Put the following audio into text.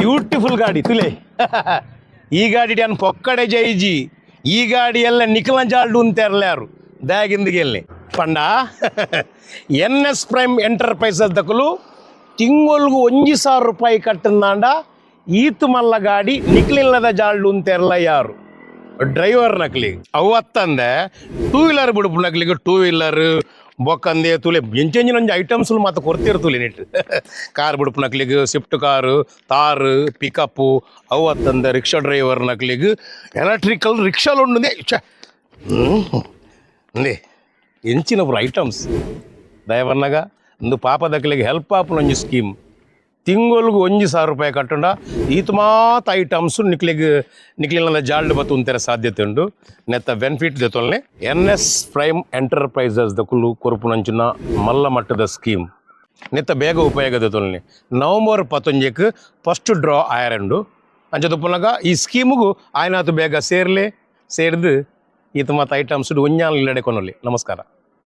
Beautiful ಗಾಡಿ ತುಲೆ ಈ ಗಾಡಿ ಅನ್ ಪೊಕ್ಕಡೆ ಜೈಜಿ ಈ ಗಾಡಿ ಎಲ್ಲ ನಿಖಲ ಜಾಲ್ಡು ಅಂತಾರಲ್ಲ ಯಾರು ದಾಗಿಂದಿಗೆಲ್ಲಿ ಪಂಡ NS ಪ್ರೈಮ್ ಎಂಟರ್ಪ್ರೈಸಸ್ ದಕ್ಕಲು ತಿಂಗೊಲ್ಗು 1,000 ರೂಪಾಯಿ ಕಟ್ಟಂದಾಂಡ ಈತು ಮಲ್ಲ ಗಾಡಿ ನಿಕ್ಲಿಲ್ಲದ ಜಾಲ್ಡು ಅಂತಾರಲ್ಲ ಯಾರು ಡ್ರೈವರ್ ನಕ್ಲಿಗೆ ಅವತ್ತಂದೆ 2 ವೀಲರ್ ಬಿಡುಪು ನಕ್ಲಿಗೆ 2 ವೀಲರ್ ಬೊಕ್ಕಂದೆ ತುಲೆ ಎಂಚೆಂಜಿನ ಒಂಜಿ ಐಟಮ್ಸ್ ಮಾತ್ರ ಕೊರ್ತಿರ್ತುಲೆ ನೆಟ್ ಕಾರ್ ಬಿಡುಪು ನಕ್ಲಿಗೆ ಸ್ವಿಫ್ಟ್ ಕಾರು ತಾರ್ ಪಿಕಪ್ಪು ಅವತ್ತಂದೆ ರಿಕ್ಷಾ ಡ್ರೈವರ್ ನಕ್ಲಿಗೆ ಎಲೆಕ್ಟ್ರಿಕಲ್ ರಿಕ್ಷಾಲು ಉಂಡು ಅಂದೆ ಎಂಚಿನ ಪುರ ಐಟಮ್ಸ್ ದಯವನ್ನಗ ಒಂದು ಪಾಪ ದಕ್ಕಲಿಗೆ ಹೆಲ್ಪ್ ಆಪುನ ಒಂಜಿ ಸ್ಕೀಮ್ ತಿಂಗೊಲ್ಗು 1,000 ರೂಪಾಯಿ ಕಟ್ಟುಂಡ ಈತ ಮಾತ ಐಟಮ್ಸ್ ನಿಕ್ಲಿನ ಜಾಲ್ಡ್ ಬತ್ತು ಅಂತಾರೆ ಸಾಧ್ಯತೆ ಉಂಡು ನೆತ್ತ ಬೆನಿಫಿಟ್ ದೆತೊಲ್ನೆ NS ಪ್ರೈಮ್ ಎಂಟರ್ಪ್ರೈಸಸ್ ದಕ್ಕಲು ಕೊರ್ಪುನಂಚಿನ ಮಲ್ಲ ಮಟ್ಟದ ಸ್ಕೀಮ್ ನೆತ್ತ ಬೇಗ ಉಪಯೋಗ ದೆತೊಲ್ನೆ ನವಂಬರ್ 11ಕ್ಕೆ ಫಸ್ಟ್ ಡ್ರಾ ಆಯರಂಡು ಅಂಚದಪ್ಪುನಗ ಈ ಸ್ಕೀಮ್ಗೂ ಆಯ್ನಾತು ಬೇಗ ಸೇರ್ದು ಈತ ಮಾತ ಐಟಮ್ಸ್ ಒಂಜಾನ್ ಇಲ್ಲಡೆ ಕೊನೊಲ್ಲಿ ನಮಸ್ಕಾರ.